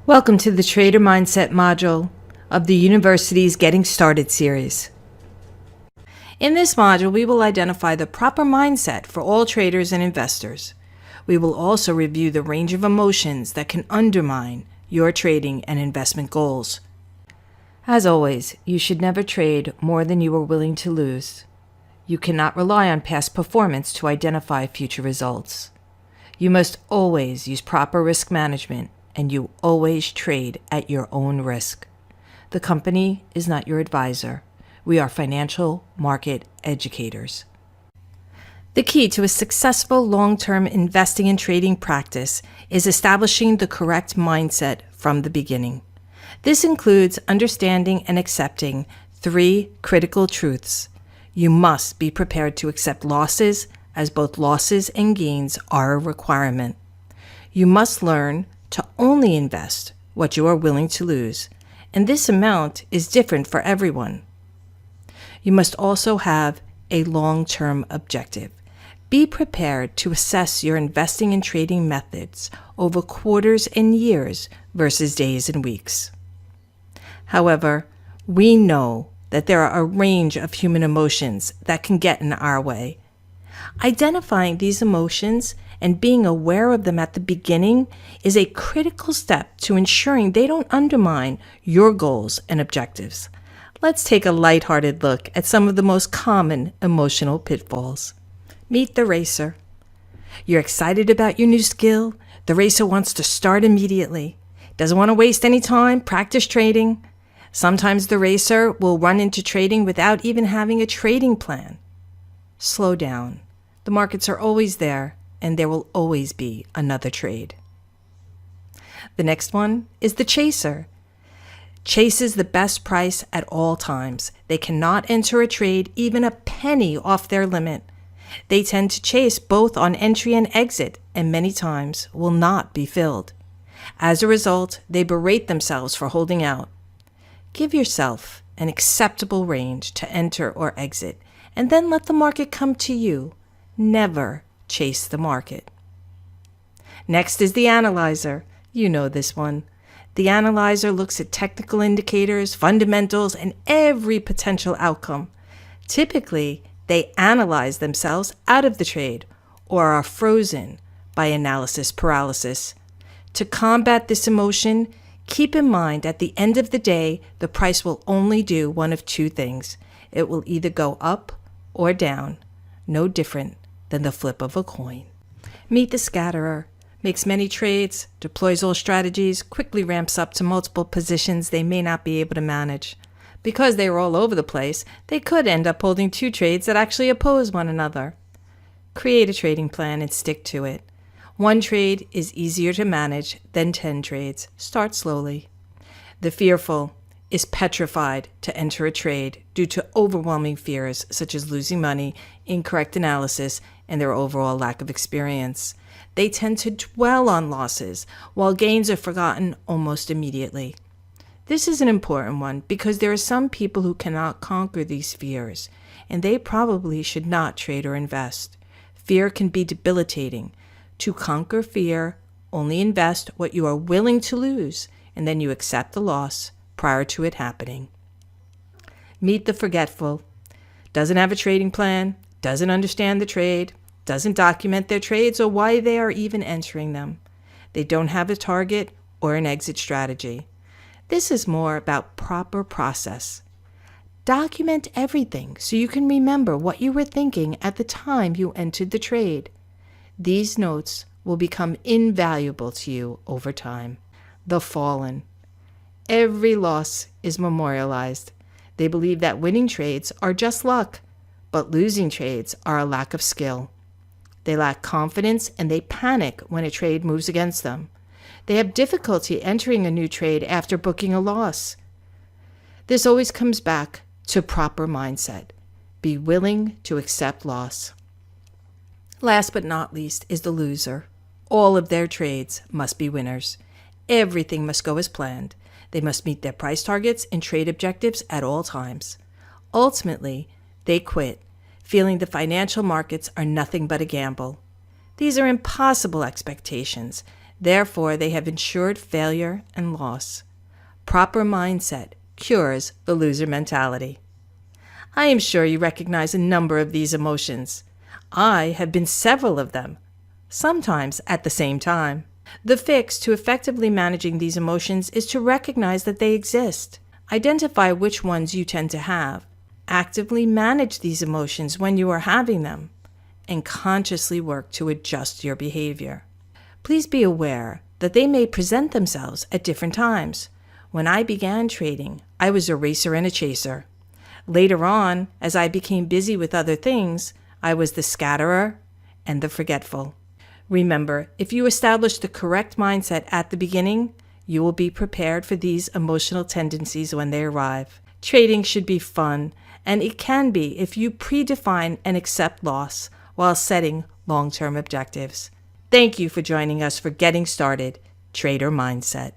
Welcome to the Trader Mindset module of the university's Getting Started series. In this module, we will identify the proper mindset for all traders and investors. We will also review the range of emotions that can undermine your trading and investment goals. As always, you should never trade more than you are willing to lose. You cannot rely on past performance to identify future results. You must always use proper risk management, and you always trade at your own risk. The company is not your advisor. We are financial market educators. The key to a successful long-term investing and trading practice is establishing the correct mindset from the beginning. This includes understanding and accepting 3 critical truths. You must be prepared to accept losses, as both losses and gains are a requirement. You must learn to only invest what you are willing to lose, and this amount is different for everyone. You must also have a long-term objective. Be prepared to assess your investing and trading methods over quarters and years versus days and weeks. However, we know that there are a range of human emotions that can get in our way. Identifying these emotions and being aware of them at the beginning is a critical step to ensuring they don't undermine your goals and objectives. Let's take a lighthearted look at some of the most common emotional pitfalls. Meet the racer. You're excited about your new skill. The racer wants to start immediately. Doesn't want to waste any time, practice trading. Sometimes the racer will run into trading without even having a trading plan. Slow down. The markets are always there, and there will always be another trade. The next one is the chaser. Chases the best price at all times. They cannot enter a trade even a penny off their limit. They tend to chase both on entry and exit, and many times will not be filled. As a result, they berate themselves for holding out. Give yourself an acceptable range to enter or exit, and then let the market come to you. Never chase the market. Next is the analyzer. You know this one. The analyzer looks at technical indicators, fundamentals, and every potential outcome. Typically, they analyze themselves out of the trade or are frozen by analysis paralysis. To combat this emotion, keep in mind at the end of the day, the price will only do one of 2 things. It will either go up or down, no different than the flip of a coin. Meet the scatterer. Makes many trades, deploys all strategies, quickly ramps up to multiple positions they may not be able to manage. Because they are all over the place, they could end up holding 2 trades that actually oppose one another. Create a trading plan and stick to it. 1 trade is easier to manage than 10 trades. Start slowly. The fearful is petrified to enter a trade due to overwhelming fears such as losing money, incorrect analysis, and their overall lack of experience. They tend to dwell on losses, while gains are forgotten almost immediately. This is an important one because there are some people who cannot conquer these fears, and they probably should not trade or invest. Fear can be debilitating. To conquer fear, only invest what you are willing to lose, and then you accept the loss prior to it happening. Meet the forgetful. Doesn't have a trading plan, doesn't understand the trade, doesn't document their trades or why they are even entering them. They don't have a target or an exit strategy. This is more about proper process. Document everything so you can remember what you were thinking at the time you entered the trade. These notes will become invaluable to you over time. The fallen. Every loss is memorialized. They believe that winning trades are just luck, but losing trades are a lack of skill. They lack confidence and they panic when a trade moves against them. They have difficulty entering a new trade after booking a loss. This always comes back to proper mindset. Be willing to accept loss. Last but not least is the loser. All of their trades must be winners. Everything must go as planned. They must meet their price targets and trade objectives at all times. Ultimately, they quit, feeling the financial markets are nothing but a gamble. These are impossible expectations. Therefore, they have ensured failure and loss. Proper mindset cures the loser mentality. I am sure you recognize a number of these emotions. I have been several of them, sometimes at the same time. The fix to effectively managing these emotions is to recognize that they exist. Identify which ones you tend to have. Actively manage these emotions when you are having them, and consciously work to adjust your behavior. Please be aware that they may present themselves at different times. When I began trading, I was a racer and a chaser. Later on, as I became busy with other things, I was the scatterer and the forgetful. Remember, if you establish the correct mindset at the beginning, you will be prepared for these emotional tendencies when they arrive. Trading should be fun, and it can be if you predefine and accept loss while setting long-term objectives. Thank you for joining us for Getting Started, Trader Mindset.